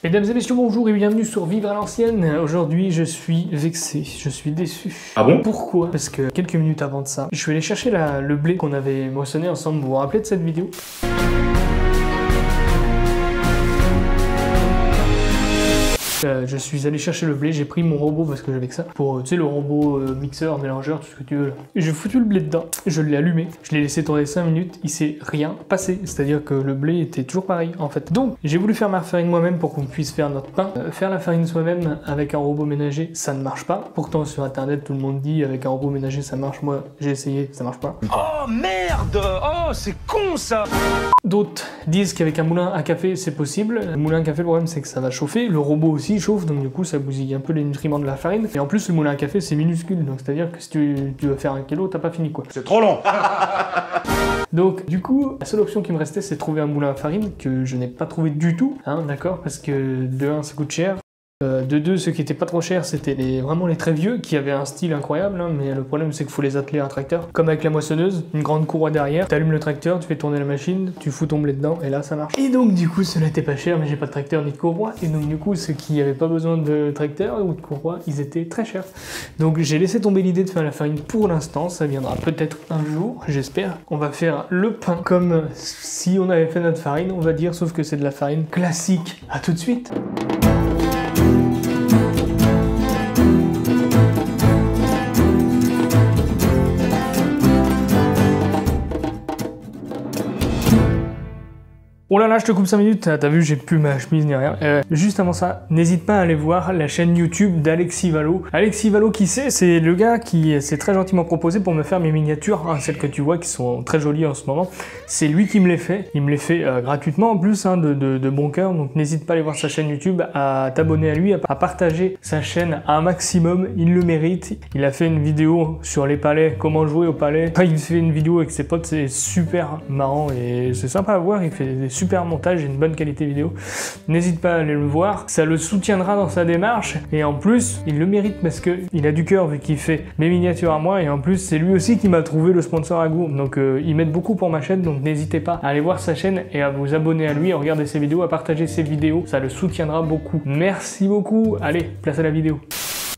Mesdames et messieurs, bonjour et bienvenue sur Vivre à l'ancienne. Aujourd'hui, je suis vexé, je suis déçu. Ah bon? Pourquoi? Parce que quelques minutes avant de ça, je suis allé chercher le blé qu'on avait moissonné ensemble. Vous vous rappelez de cette vidéo? Je suis allé chercher le blé, j'ai pris mon robot parce que j'avais que ça, pour, tu sais, le robot mixeur, mélangeur, tout ce que tu veux là. J'ai foutu le blé dedans, je l'ai allumé, je l'ai laissé tourner 5 minutes, il s'est rien passé, c'est-à-dire que le blé était toujours pareil en fait. Donc, j'ai voulu faire ma farine moi-même pour qu'on puisse faire notre pain. Faire la farine soi-même avec un robot ménager, ça ne marche pas. Pourtant, sur internet, tout le monde dit avec un robot ménager ça marche. Moi, j'ai essayé, ça marche pas. Oh merde! Oh, c'est con ça! D'autres disent qu'avec un moulin à café, c'est possible. Le moulin à café, le problème, c'est que ça va chauffer. Le robot aussi chauffe, donc du coup, ça bousille un peu les nutriments de la farine. Et en plus, le moulin à café, c'est minuscule. Donc, c'est-à-dire que si tu veux faire 1 kilo, t'as pas fini, quoi. C'est trop long. Donc, du coup, la seule option qui me restait, c'est de trouver un moulin à farine que je n'ai pas trouvé du tout, hein, d'accord? Parce que, de 1, ça coûte cher. De 2, ceux qui étaient pas trop chers, c'était vraiment les très vieux, qui avaient un style incroyable, hein, mais le problème c'est qu'il faut les atteler à un tracteur. Comme avec la moissonneuse, une grande courroie derrière, t'allumes le tracteur, tu fais tourner la machine, tu fous ton blé dedans, et là ça marche. Et donc du coup, cela n'était pas cher, mais j'ai pas de tracteur ni de courroie, et donc du coup, ceux qui avaient pas besoin de tracteur ou de courroie, ils étaient très chers. Donc j'ai laissé tomber l'idée de faire la farine pour l'instant, ça viendra peut-être un jour, j'espère. On va faire le pain comme si on avait fait notre farine, on va dire, sauf que c'est de la farine classique. À tout de suite. Oh là là, je te coupe 5 minutes, t'as vu, j'ai plus ma chemise ni rien. Juste avant ça, n'hésite pas à aller voir la chaîne YouTube d'Alexis Valo. Alexis Valo, qui c'est le gars qui s'est très gentiment proposé pour me faire mes miniatures, hein, celles que tu vois qui sont très jolies en ce moment. C'est lui qui me les fait. Il me les fait gratuitement en plus, hein, de bon cœur. Donc n'hésite pas à aller voir sa chaîne YouTube, à t'abonner à lui, à partager sa chaîne à un maximum. Il le mérite. Il a fait une vidéo sur les palais, comment jouer au palais. Enfin, il fait une vidéo avec ses potes, c'est super marrant et c'est sympa à voir. Il fait des super montage et une bonne qualité vidéo. N'hésite pas à aller le voir, ça le soutiendra dans sa démarche et en plus il le mérite parce que il a du cœur vu qu'il fait mes miniatures à moi et en plus c'est lui aussi qui m'a trouvé le sponsor à goût. Donc il m'aide beaucoup pour ma chaîne, donc n'hésitez pas à aller voir sa chaîne et à vous abonner à lui, à regarder ses vidéos, à partager ses vidéos, ça le soutiendra beaucoup. Merci beaucoup, allez, place à la vidéo.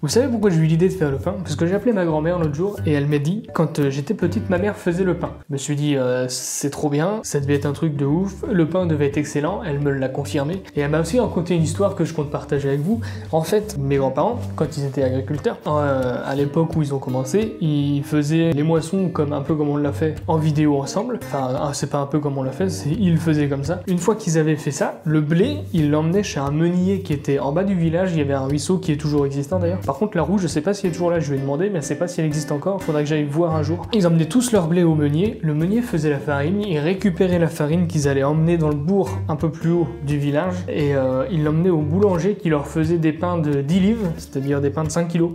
Vous savez pourquoi j'ai eu l'idée de faire le pain? Parce que j'ai appelé ma grand-mère l'autre jour et elle m'a dit, quand j'étais petite, ma mère faisait le pain. Je me suis dit, c'est trop bien, ça devait être un truc de ouf, le pain devait être excellent, elle me l'a confirmé. Et elle m'a aussi raconté une histoire que je compte partager avec vous. En fait, mes grands-parents, quand ils étaient agriculteurs, à l'époque où ils ont commencé, ils faisaient les moissons un peu comme on l'a fait en vidéo ensemble. Enfin, c'est pas un peu comme on l'a fait, c'est ils le faisaient comme ça. Une fois qu'ils avaient fait ça, le blé, ils l'emmenaient chez un meunier qui était en bas du village, il y avait un ruisseau qui est toujours existant d'ailleurs. Par contre, la roue, je sais pas si elle est toujours là, je vais demander, mais je sais pas si elle existe encore, faudra que j'aille voir un jour. Ils emmenaient tous leur blé au meunier, le meunier faisait la farine, ils récupéraient la farine qu'ils allaient emmener dans le bourg un peu plus haut du village, et ils l'emmenaient au boulanger qui leur faisait des pains de 10 livres, c'est-à-dire des pains de 5 kilos.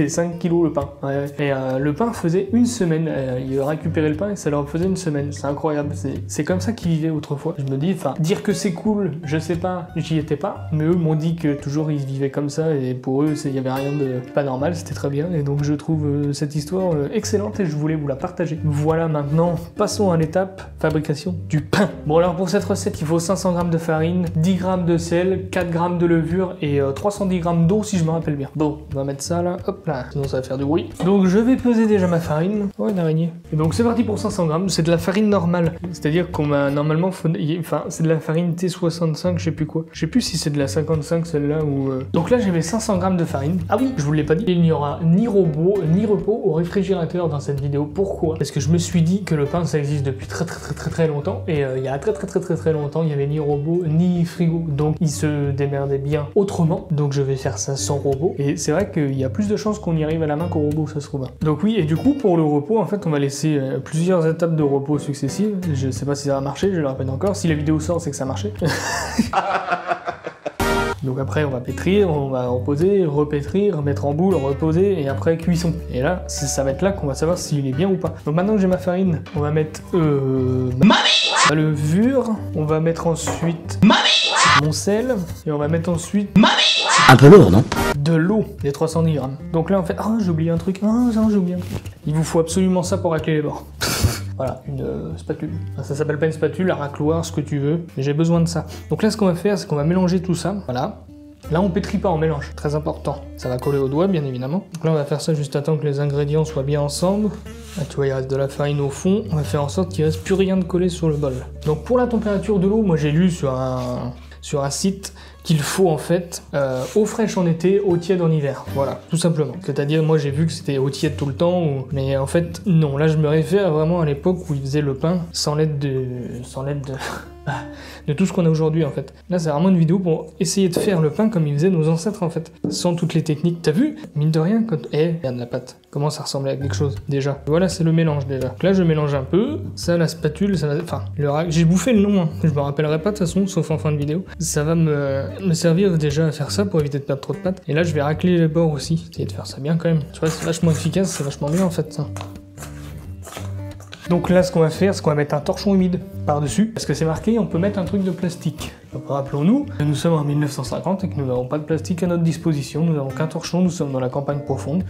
5 kilos le pain. Ouais. Et le pain faisait une semaine. Ils récupéraient le pain et ça leur faisait une semaine. C'est incroyable. C'est comme ça qu'ils vivaient autrefois. Je me dis, enfin, dire que c'est cool, je sais pas, j'y étais pas. Mais eux m'ont dit que toujours ils vivaient comme ça et pour eux, il y avait rien de pas normal, c'était très bien. Et donc je trouve cette histoire excellente et je voulais vous la partager. Voilà, maintenant, passons à l'étape fabrication du pain. Bon, alors pour cette recette, il faut 500 g de farine, 10 g de sel, 4 g de levure et 310 g d'eau si je me rappelle bien. Bon, on va mettre ça là. Hop là, sinon ça va faire du bruit. Donc je vais peser déjà ma farine. Oh, une araignée. Et donc c'est parti pour 500 g. C'est de la farine normale. C'est-à-dire qu'on m'a normalement... Enfin, c'est de la farine T65, je sais plus quoi. Je sais plus si c'est de la 55 celle-là ou... Donc là j'avais 500 g de farine. Ah oui, je vous l'ai pas dit. Il n'y aura ni robot, ni repos au réfrigérateur dans cette vidéo. Pourquoi? Parce que je me suis dit que le pain ça existe depuis très longtemps. Et il y a très longtemps, il n'y avait ni robot, ni frigo. Donc ils se démerdaient bien autrement. Donc je vais faire ça sans robot. Et c'est vrai qu'il y a plus de chances qu'on y arrive à la main qu'au robot, ça se trouve. Donc oui, et du coup, pour le repos, en fait, on va laisser plusieurs étapes de repos successives. Je sais pas si ça va marcher, je le répète encore. Si la vidéo sort, c'est que ça a marché. Donc après, on va pétrir, on va reposer, repétrir, mettre en boule, reposer, et après cuisson. Et là, ça va être là qu'on va savoir s'il est bien ou pas. Donc maintenant que j'ai ma farine, on va mettre ma levure, on va mettre ensuite mon sel, et on va mettre ensuite un peu lourd, non? de l'eau, des 310 grammes. Donc là, en fait, j'ai oublié un truc. Il vous faut absolument ça pour racler les bords. Voilà, une spatule. Enfin, ça s'appelle pas une spatule, un racloir, ce que tu veux, mais j'ai besoin de ça. Donc là, ce qu'on va faire, c'est qu'on va mélanger tout ça, voilà. Là, on pétrit pas, on mélange, très important. Ça va coller au doigt, bien évidemment. Donc là, on va faire ça juste à temps que les ingrédients soient bien ensemble. Là, tu vois, il reste de la farine au fond. On va faire en sorte qu'il reste plus rien de collé sur le bol. Donc pour la température de l'eau, moi j'ai lu sur un site qu'il faut en fait eau fraîche en été, eau tiède en hiver. Voilà, tout simplement. C'est-à-dire, moi j'ai vu que c'était eau tiède tout le temps, mais en fait, non. Là, je me réfère vraiment à l'époque où ils faisaient le pain sans l'aide de tout ce qu'on a aujourd'hui en fait. Là c'est vraiment une vidéo pour essayer de faire le pain comme ils faisaient nos ancêtres en fait, sans toutes les techniques. T'as vu? Mine de rien, quand... regarde la pâte, comment ça ressemble à quelque chose déjà. Voilà, c'est le mélange déjà. Donc là je mélange un peu, ça la spatule, ça va... Enfin, j'ai bouffé le nom, hein. Je me rappellerai pas de toute façon, sauf en fin de vidéo. Ça va me servir déjà à faire ça pour éviter de perdre trop de pâte. Et là je vais racler les bords aussi, essayer de faire ça bien quand même. Tu vois, c'est vachement efficace, c'est vachement bien en fait ça. Donc là, ce qu'on va faire, c'est qu'on va mettre un torchon humide par-dessus, parce que c'est marqué, on peut mettre un truc de plastique. Donc rappelons-nous, nous sommes en 1950 et que nous n'avons pas de plastique à notre disposition, nous n'avons qu'un torchon, nous sommes dans la campagne profonde.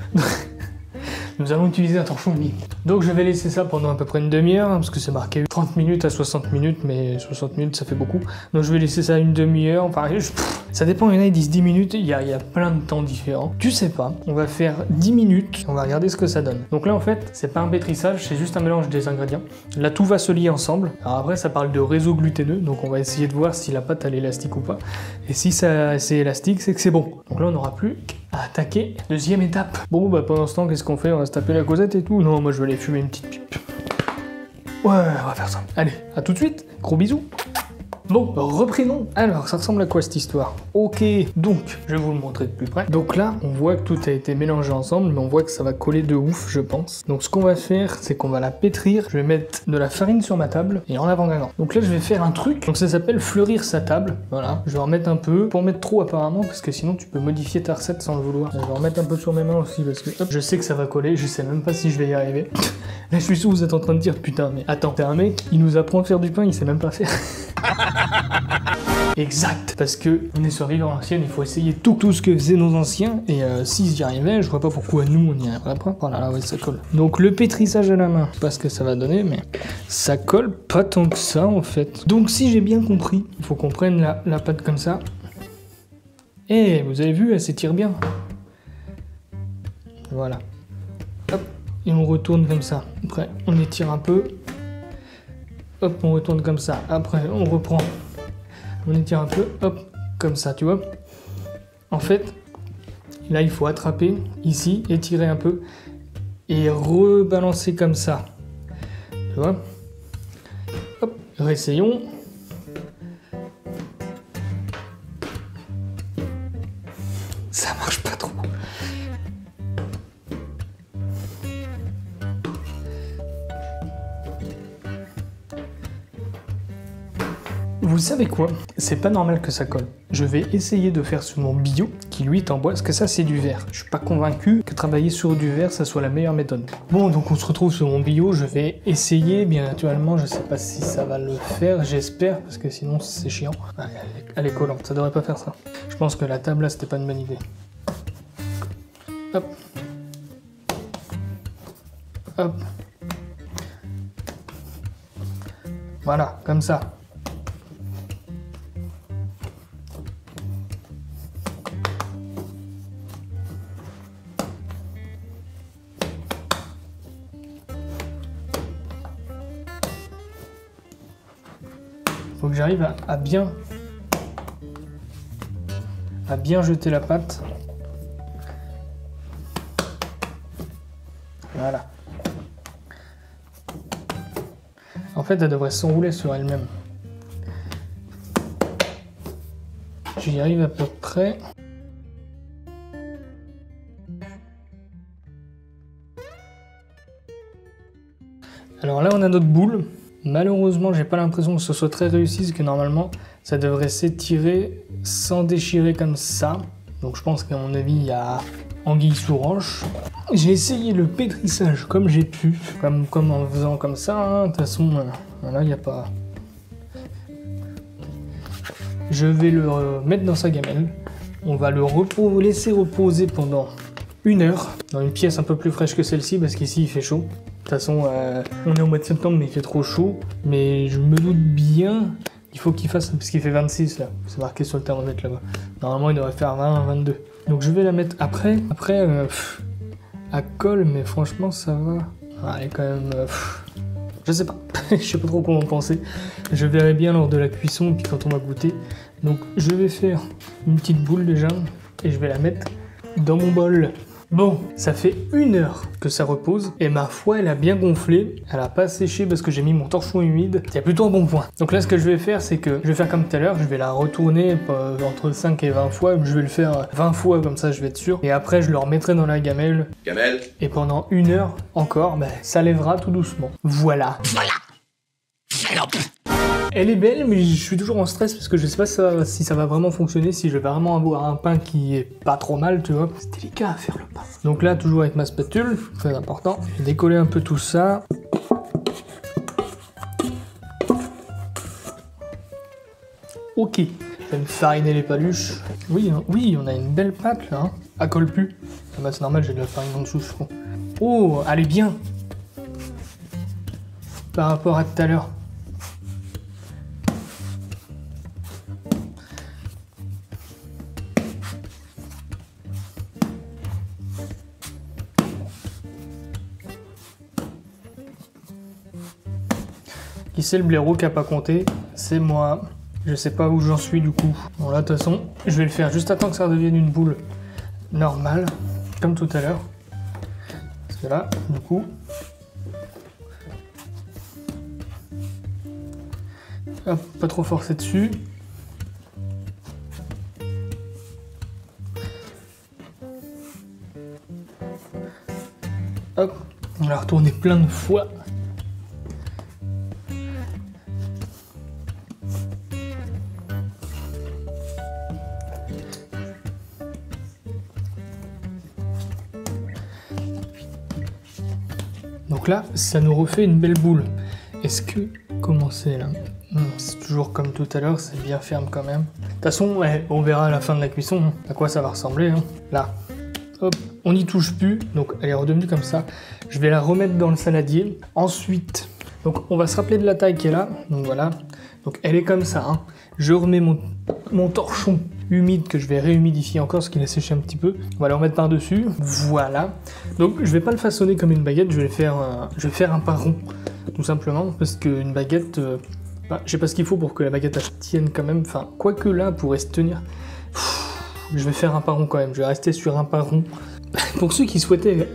Nous allons utiliser un torchon humide. Donc je vais laisser ça pendant à peu près une demi-heure, hein, parce que c'est marqué 30 minutes à 60 minutes, mais 60 minutes ça fait beaucoup. Donc je vais laisser ça une demi-heure, enfin ça dépend, il y en a ils disent 10 minutes, il y a plein de temps différents. Tu sais pas, on va faire 10 minutes, on va regarder ce que ça donne. Donc là en fait, c'est pas un pétrissage, c'est juste un mélange des ingrédients. Là tout va se lier ensemble. Alors après ça parle de réseau gluténeux, donc on va essayer de voir si la pâte elle est élastique ou pas. Et si c'est élastique, c'est que c'est bon. Donc là on n'aura plus à attaquer deuxième étape. Bon bah pendant ce temps, qu'est-ce qu'on fait? On va se taper la causette et tout? Non, moi je vais aller fumer une petite pipe. Ouais, on va faire ça. Allez, à tout de suite, gros bisous. Bon, reprenons. Alors, ça ressemble à quoi cette histoire? Ok, donc, je vais vous le montrer de plus près. Donc là, on voit que tout a été mélangé ensemble, mais on voit que ça va coller de ouf, je pense. Donc ce qu'on va faire, c'est qu'on va la pétrir. Je vais mettre de la farine sur ma table et en avant-gagnant. Donc là, je vais faire un truc. Donc ça s'appelle fleurir sa table. Voilà, je vais en mettre un peu. Pour mettre trop apparemment, parce que sinon tu peux modifier ta recette sans le vouloir. Je vais en mettre un peu sur mes mains aussi, parce que hop, je sais que ça va coller. Je sais même pas si je vais y arriver. Là, je suis sûr que vous êtes en train de dire, putain, mais attends, t'es un mec, il nous apprend à faire du pain, il sait même pas faire. Exact, parce que on est sur Vivre à l'ancienne, il faut essayer tout ce que faisaient nos anciens, et s'ils y arrivaient, je vois pas pourquoi nous on n'y arriverait pas. Voilà, là, ouais, ça colle. Donc le pétrissage à la main, je sais pas ce que ça va donner, mais ça colle pas tant que ça en fait. Donc si j'ai bien compris, il faut qu'on prenne la pâte comme ça. Et vous avez vu, elle s'étire bien. Voilà. Hop, et on retourne comme ça. Après, on étire un peu. Hop, on retourne comme ça. Après, on reprend. On étire un peu. Hop, comme ça, tu vois. En fait, là, il faut attraper ici, étirer un peu et rebalancer comme ça. Tu vois. Hop, réessayons. Ça marche pas trop. Vous savez quoi? C'est pas normal que ça colle. Je vais essayer de faire sur mon bio, qui lui est en bois, parce que ça c'est du verre. Je suis pas convaincu que travailler sur du verre, ça soit la meilleure méthode. Bon, donc on se retrouve sur mon bio, je vais essayer, bien naturellement, je sais pas si ça va le faire, j'espère, parce que sinon c'est chiant. Elle est collante, ça devrait pas faire ça. Je pense que la table là, c'était pas une bonne idée. Hop. Hop. Voilà, comme ça. Faut que j'arrive à bien jeter la pâte. Voilà. En fait, elle devrait s'enrouler sur elle-même. J'y arrive à peu près. Alors là, on a notre boule. Malheureusement, j'ai pas l'impression que ce soit très réussi, parce que normalement, ça devrait s'étirer sans déchirer comme ça. Donc je pense qu'à mon avis, il y a anguille sous roche. J'ai essayé le pétrissage comme j'ai pu, comme en faisant comme ça. Hein. De toute façon, là, il n'y a pas... Je vais le mettre dans sa gamelle. On va le laisser reposer pendant 1 heure dans une pièce un peu plus fraîche que celle-ci parce qu'ici il fait chaud. De toute façon, on est au mois de septembre mais il fait trop chaud. Mais je me doute bien, il faut qu'il fasse, parce qu'il fait 26 là, c'est marqué sur le thermomètre là-bas. Normalement il devrait faire 20, 22. Donc je vais la mettre après à colle, mais franchement ça va. Ah, elle est quand même... je sais pas, je sais pas trop comment penser. Je verrai bien lors de la cuisson, puis quand on va goûter. Donc je vais faire une petite boule déjà, et je vais la mettre dans mon bol. Bon, ça fait 1 heure que ça repose, et ma foi elle a bien gonflé, elle a pas séché parce que j'ai mis mon torchon humide, c'est plutôt un bon point. Donc là ce que je vais faire c'est que je vais faire comme tout à l'heure, je vais la retourner entre 5 et 20 fois, je vais le faire 20 fois comme ça je vais être sûr, et après je le remettrai dans la gamelle, et pendant 1 heure encore, ça lèvera tout doucement. Voilà. Elle est belle, mais je suis toujours en stress parce que je sais pas si ça va vraiment fonctionner, si je vais vraiment avoir un pain qui est pas trop mal, tu vois. C'est délicat à faire le pain. Donc là, toujours avec ma spatule, très important. Je vais décoller un peu tout ça. Ok, je vais me fariner les paluches. Oui, hein, oui, on a une belle pâte là. Hein. Elle colle plus. Ah bah c'est normal, j'ai de la farine en dessous, je crois. Oh, elle est bien. Par rapport à tout à l'heure. Qui c'est le blaireau qui a pas compté? C'est moi. Je sais pas où j'en suis du coup. Bon là de toute façon, je vais le faire juste à temps que ça redevienne une boule normale, comme tout à l'heure. Parce que là, du coup... Hop, pas trop forcer dessus. Hop, on l'a retourné plein de fois. Donc là, ça nous refait une belle boule. Est-ce que... Comment c'est là? C'est toujours comme tout à l'heure, c'est bien ferme quand même. De toute façon, ouais, on verra à la fin de la cuisson à quoi ça va ressembler. Hein. Là, hop, on n'y touche plus. Donc elle est redevenue comme ça. Je vais la remettre dans le saladier. Ensuite, donc on va se rappeler de la taille qui est là. Donc voilà. Donc elle est comme ça. Hein. Je remets mon torchon humide que je vais réhumidifier encore parce qu'il a séché un petit peu. On va le remettre par-dessus. Voilà. Donc je vais pas le façonner comme une baguette. Je vais faire un pain rond. Tout simplement. Parce qu'une baguette... je sais pas ce qu'il faut pour que la baguette tienne quand même. Enfin, quoique là, pourrait se tenir. Je vais faire un pain rond quand même. Je vais rester sur un pain rond. Pour ceux qui souhaitaient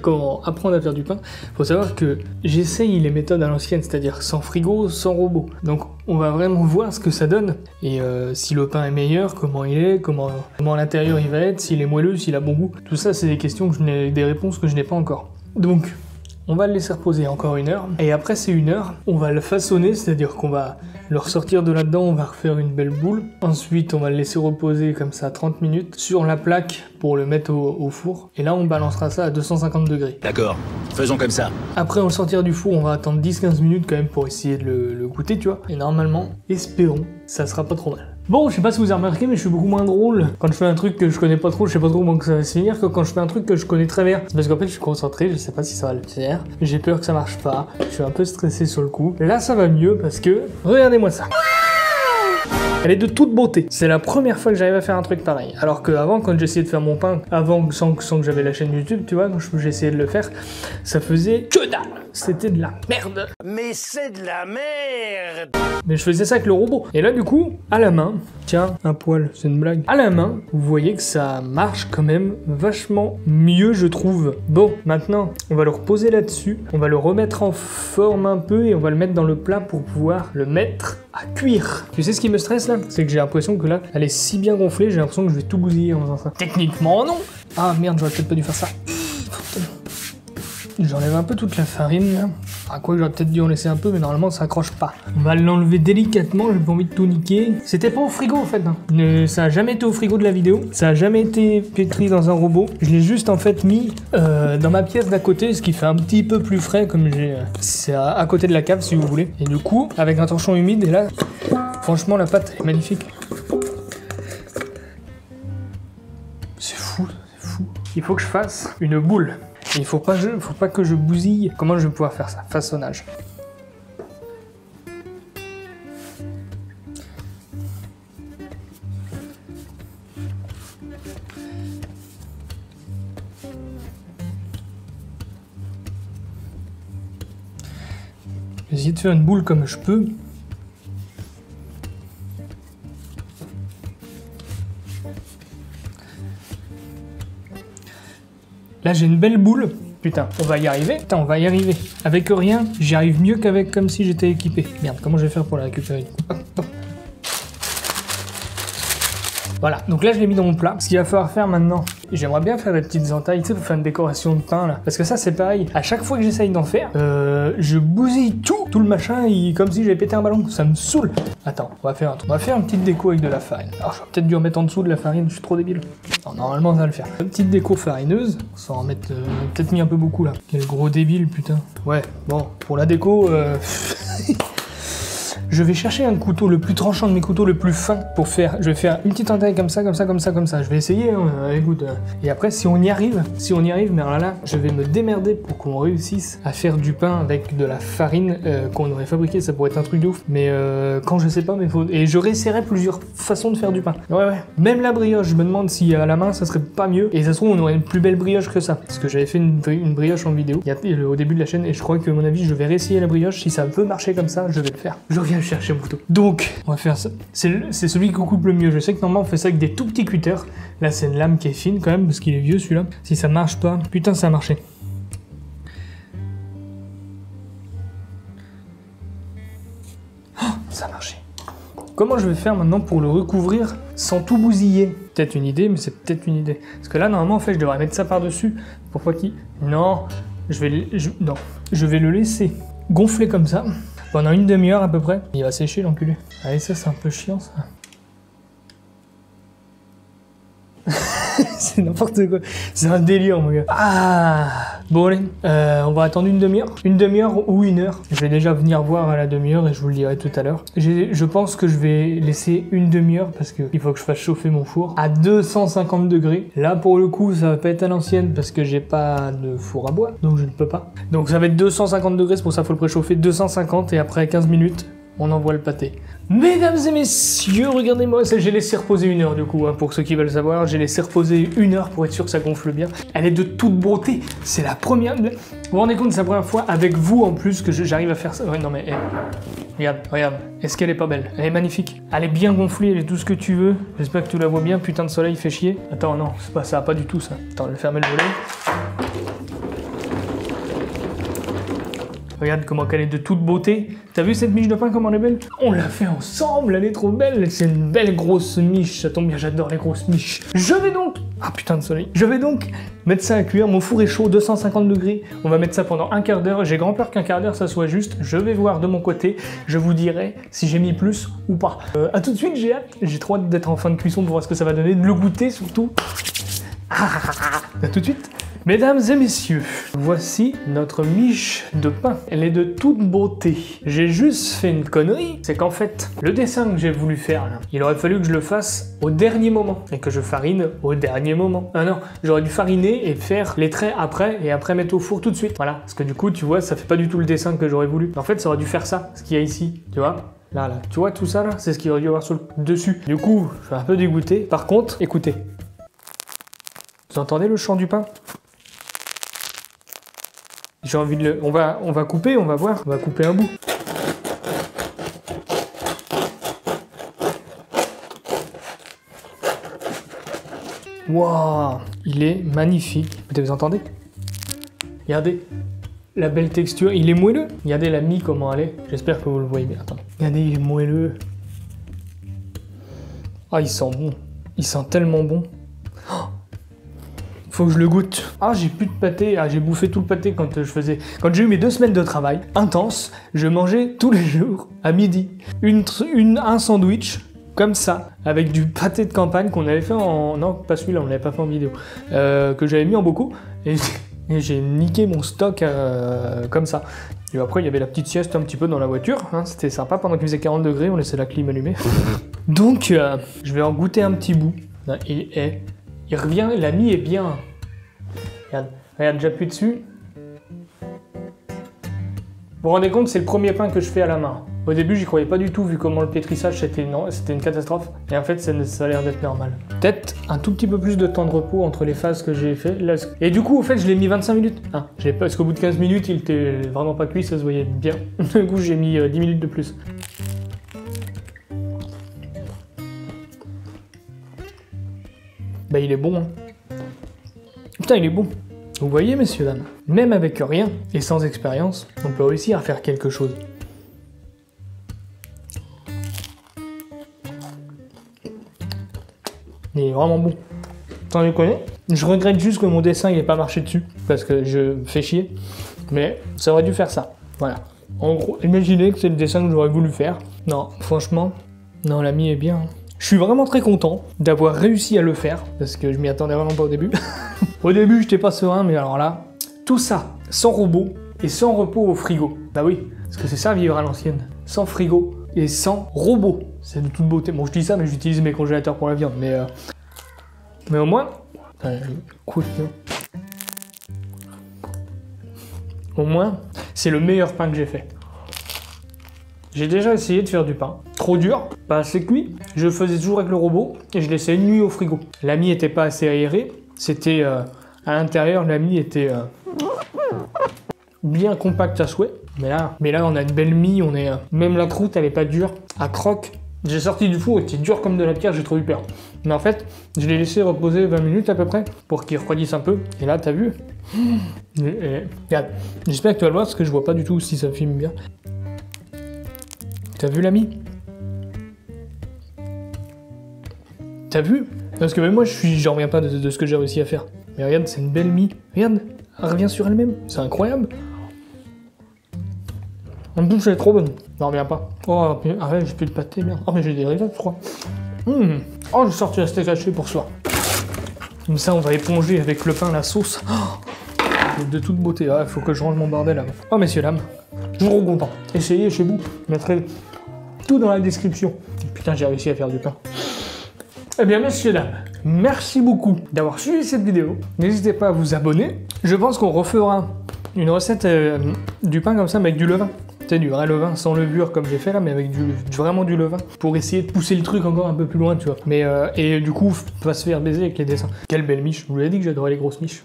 apprendre à faire du pain, faut savoir que j'essaye les méthodes à l'ancienne, c'est-à-dire sans frigo, sans robot. Donc on va vraiment voir ce que ça donne. Et si le pain est meilleur, comment il est, comment l'intérieur il va être, s'il est moelleux, s'il a bon goût. Tout ça, c'est des questions des réponses que je n'ai pas encore. Donc, on va le laisser reposer encore 1 heure. Et après ces 1 heure, on va le façonner, c'est-à-dire qu'on va le ressortir de là-dedans, on va refaire une belle boule. Ensuite, on va le laisser reposer comme ça 30 minutes sur la plaque pour le mettre au four. Et là, on balancera ça à 250 degrés. D'accord, faisons comme ça. Après, on le sortir du four, on va attendre 10-15 minutes quand même pour essayer de le goûter, tu vois. Et normalement, espérons, ça sera pas trop mal. Bon, je sais pas si vous avez remarqué, mais je suis beaucoup moins drôle quand je fais un truc que je connais pas trop, je sais pas trop comment ça va se finir, que quand je fais un truc que je connais très bien. C'est parce qu'en fait, je suis concentré, je sais pas si ça va le faire, j'ai peur que ça marche pas, je suis un peu stressé sur le coup. Là, ça va mieux parce que, regardez-moi ça. Elle est de toute beauté. C'est la première fois que j'arrive à faire un truc pareil. Alors qu'avant, quand j'essayais de faire mon pain, sans que j'avais la chaîne YouTube, tu vois, quand j'essayais de le faire, ça faisait que dalle. C'était de la merde. Mais c'est de la merde. Mais je faisais ça avec le robot. Et là, du coup, à la main, tiens, un poil, c'est une blague. À la main, vous voyez que ça marche quand même vachement mieux, je trouve. Bon, maintenant, on va le reposer là-dessus. On va le remettre en forme un peu et on va le mettre dans le plat pour pouvoir le mettre à cuire. Tu sais ce qui me stresse là? C'est que j'ai l'impression que là, elle est si bien gonflée, j'ai l'impression que je vais tout bousiller en faisant ça. Techniquement, non. Ah merde, j'aurais peut-être pas dû faire ça. J'enlève un peu toute la farine là. À quoi j'aurais peut-être dû en laisser un peu, mais normalement ça accroche pas. On va l'enlever délicatement, j'ai pas envie de tout niquer. C'était pas au frigo en fait. Hein. Ça a jamais été au frigo de la vidéo. Ça a jamais été pétri dans un robot. Je l'ai juste en fait mis dans ma pièce d'à côté, ce qui fait un petit peu plus frais comme j'ai. C'est à côté de la cave si vous voulez. Et du coup, avec un torchon humide, et là, franchement la pâte est magnifique. C'est fou, c'est fou. il faut que je fasse une boule. Il faut pas que je bousille. Comment je vais pouvoir faire ça? Façonnage. Je vais essayer de faire une boule comme je peux. Là, j'ai une belle boule. Putain, on va y arriver. Putain, on va y arriver. Avec rien, j'y arrive mieux qu'avec comme si j'étais équipé. Merde, comment je vais faire pour la récupérer? Hop, hop. Voilà, donc là je l'ai mis dans mon plat. Ce qu'il va falloir faire maintenant, j'aimerais bien faire des petites entailles, tu sais, pour faire une décoration de pain là. Parce que ça c'est pareil, à chaque fois que j'essaye d'en faire, je bousille tout le machin, comme si j'avais pété un ballon, ça me saoule. Attends, on va faire un truc. On va faire une petite déco avec de la farine. Alors j'aurais peut-être dû en mettre en dessous de la farine, je suis trop débile. Non, normalement ça va le faire. Une petite déco farineuse, sans en mettre, peut-être mis un peu beaucoup là. Quel gros débile, putain. Ouais, bon, pour la déco, je vais chercher un couteau le plus tranchant de mes couteaux, le plus fin pour faire. Je vais faire une petite entaille comme ça, comme ça, comme ça, comme ça. Je vais essayer, hein, écoute. Et après, si on y arrive, mais alors là, je vais me démerder pour qu'on réussisse à faire du pain avec de la farine qu'on aurait fabriquée. Ça pourrait être un truc de ouf. Mais quand je sais pas, mais faut. Et je réessayerai plusieurs façons de faire du pain. Ouais. Même la brioche, je me demande si à la main, ça serait pas mieux. Et ça se trouve, on aurait une plus belle brioche que ça. Parce que j'avais fait une brioche en vidéo au début de la chaîne. Et je crois que, à mon avis, je vais réessayer la brioche. Si ça peut marcher comme ça, je vais le faire. Je reviens chercher mon couteau. Donc, on va faire ça. C'est celui qui coupe le mieux. Je sais que normalement on fait ça avec des tout petits cutters. Là, c'est une lame qui est fine quand même parce qu'il est vieux celui-là. Si ça marche pas, putain, ça a marché. Oh, ça a marché. Comment je vais faire maintenant pour le recouvrir sans tout bousiller? Peut-être une idée, mais c'est peut-être une idée. Parce que là, normalement, en fait, je devrais mettre ça par-dessus. Pourquoi qu'il... Non, je vais le laisser gonfler comme ça. Pendant une demi-heure à peu près. Il va sécher l'enculé. Allez, ça c'est un peu chiant ça. C'est n'importe quoi. C'est un délire mon gars. Ah bon allez, on va attendre une demi-heure. Une demi-heure ou une heure. Je vais déjà venir voir à la demi-heure et je vous le dirai tout à l'heure. Je pense que je vais laisser une demi-heure parce qu'il faut que je fasse chauffer mon four à 250 degrés. Là pour le coup ça va pas être à l'ancienne parce que j'ai pas de four à bois. Donc je ne peux pas. Donc ça va être 250 degrés, c'est pour ça qu'il faut le préchauffer 250 et après 15 minutes. On envoie le pâté. Mesdames et messieurs, regardez-moi, j'ai laissé reposer une heure du coup, hein, pour ceux qui veulent savoir, j'ai laissé reposer une heure pour être sûr que ça gonfle bien. Elle est de toute beauté, c'est la première... Vous vous rendez compte, c'est la première fois avec vous en plus que j'arrive à faire ça. Ouais, non mais, regarde, est-ce qu'elle est pas belle? Elle est magnifique, elle est bien gonflée, elle est tout ce que tu veux. J'espère que tu la vois bien, putain de soleil fait chier. Attends, non, ça va pas du tout ça. Attends, je vais fermer le volet. Regarde comment elle est de toute beauté. T'as vu cette miche de pain, comment elle est belle? On l'a fait ensemble, elle est trop belle. C'est une belle grosse miche, ça tombe bien, j'adore les grosses miches. Je vais donc... Ah putain de soleil. Je vais donc mettre ça à cuire, mon four est chaud, 250 degrés. On va mettre ça pendant un quart d'heure. J'ai grand peur qu'un quart d'heure ça soit juste. Je vais voir de mon côté, je vous dirai si j'ai mis plus ou pas. À tout de suite, j'ai hâte. J'ai trop hâte d'être en fin de cuisson pour voir ce que ça va donner, de le goûter surtout. À tout de suite. Mesdames et messieurs, voici notre miche de pain. Elle est de toute beauté. J'ai juste fait une connerie, c'est qu'en fait, le dessin que j'ai voulu faire là, il aurait fallu que je le fasse au dernier moment et que je farine au dernier moment. Ah non, j'aurais dû fariner et faire les traits après et après mettre au four tout de suite. Voilà, parce que du coup, tu vois, ça fait pas du tout le dessin que j'aurais voulu. En fait, ça aurait dû faire ça, ce qu'il y a ici, tu vois. Là, tu vois tout ça là, c'est ce qu'il aurait dû avoir sur le dessus. Du coup, je suis un peu dégoûté. Par contre, écoutez. Vous entendez le chant du pain ? J'ai envie de le... On va couper, on va voir. On va couper un bout. Waouh, il est magnifique. Écoutez, vous entendez? Regardez la belle texture. Il est moelleux. Regardez la mie comment elle est. J'espère que vous le voyez bien. Attendez. Regardez, il est moelleux. Ah, il sent bon. Il sent tellement bon. Faut que je le goûte. Ah, j'ai plus de pâté. Ah, j'ai bouffé tout le pâté quand j'ai eu mes 2 semaines de travail intense. Je mangeais tous les jours à midi un sandwich comme ça avec du pâté de campagne qu'on avait fait en... Non, pas celui-là, on l'avait pas fait en vidéo. Que j'avais mis en bocaux et j'ai niqué mon stock comme ça. Et après, il y avait la petite sieste un petit peu dans la voiture. Hein, c'était sympa pendant qu'il faisait 40 degrés. On laissait la clim allumée. Donc, je vais en goûter un petit bout. Il revient, la mie est bien. Regarde, j'appuie dessus. Vous vous rendez compte, c'est le premier pain que je fais à la main. Au début, j'y croyais pas du tout, vu comment le pétrissage, c'était une catastrophe. Et en fait, ça a l'air d'être normal. Peut-être un tout petit peu plus de temps de repos entre les phases que j'ai fait. Là, et du coup, au fait, je l'ai mis 25 minutes. Ah, parce qu'au bout de 15 minutes, il était vraiment pas cuit, ça se voyait bien. Du coup, j'ai mis 10 minutes de plus. Bah, il est bon, hein. Putain, il est bon. Vous voyez, messieurs, dames, même avec rien et sans expérience, on peut réussir à faire quelque chose. Il est vraiment bon. T'en déconnes? Je regrette juste que mon dessin il ait pas marché dessus, parce que je me fais chier. Mais ça aurait dû faire ça. Voilà. En gros, imaginez que c'est le dessin que j'aurais voulu faire. Non, franchement, non, l'ami est bien. Je suis vraiment très content d'avoir réussi à le faire, parce que je m'y attendais vraiment pas au début. Au début, j'étais pas serein, mais alors là, tout ça, sans robot et sans repos au frigo. Bah oui, parce que c'est ça vivre à l'ancienne. Sans frigo et sans robot. C'est de toute beauté. Bon, je dis ça, mais j'utilise mes congélateurs pour la viande, mais au moins... Cool, au moins, c'est le meilleur pain que j'ai fait. J'ai déjà essayé de faire du pain. Trop dur, pas assez cuit. Je le faisais toujours avec le robot et je laissais une nuit au frigo. La mie était pas assez aérée. C'était à l'intérieur, la mie était bien compacte à souhait. Mais là, on a une belle mie. Même la croûte, elle est pas dure. À croque. J'ai sorti du four, elle était dur comme de la pierre. J'ai trop eu peur. Mais en fait, je l'ai laissé reposer 20 minutes à peu près pour qu'il refroidisse un peu. Et là, t'as vu? Regarde. J'espère que tu vas le voir parce que je vois pas du tout si ça filme bien. T'as vu l'ami? T'as vu? Parce que même moi, j'en reviens pas de ce que j'ai réussi à faire. Mais regarde, c'est une belle mie. Regarde, elle revient sur elle-même. C'est incroyable. En plus, elle est trop bonne. J'en reviens pas. Oh, arrête, j'ai plus de pâté, merde. Oh, mais j'ai des rillettes, je crois. Oh, j'ai sorti un steak haché pour ce soir. Comme ça, on va éponger avec le pain la sauce. Oh, de toute beauté. Il faut que je range mon bordel avant. Oh, messieurs, dames, je suis trop content. Essayez chez vous. Je mettrai tout dans la description. Putain, j'ai réussi à faire du pain. Eh bien, messieurs, dames, merci beaucoup d'avoir suivi cette vidéo. N'hésitez pas à vous abonner. Je pense qu'on refera une recette du pain comme ça, mais avec du levain. C'est du vrai levain, sans levure comme j'ai fait là, mais avec vraiment du levain. Pour essayer de pousser le truc encore un peu plus loin, tu vois. Mais, et du coup, pas se faire baiser avec les dessins. Quelle belle miche. Je vous l'ai dit que j'adorais les grosses miches.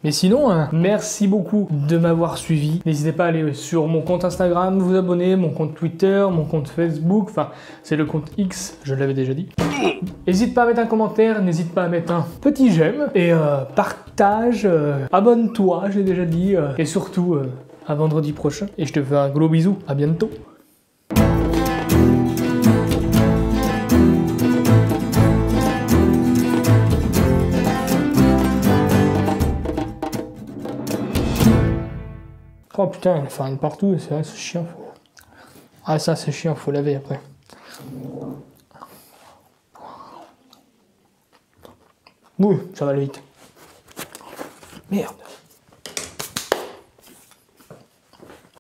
Mais sinon, merci beaucoup de m'avoir suivi. N'hésitez pas à aller sur mon compte Instagram, vous abonner, mon compte Twitter, mon compte Facebook. Enfin, c'est le compte X, je l'avais déjà dit. N'hésite pas à mettre un commentaire, n'hésite pas à mettre un petit j'aime. Et partage, abonne-toi, j'ai déjà dit. Et surtout, à vendredi prochain. Et je te fais un gros bisou. À bientôt. Oh putain, il farine partout, c'est vrai, c'est chiant. Ah ça c'est chiant, faut laver après. Oui, ça va aller vite. Merde.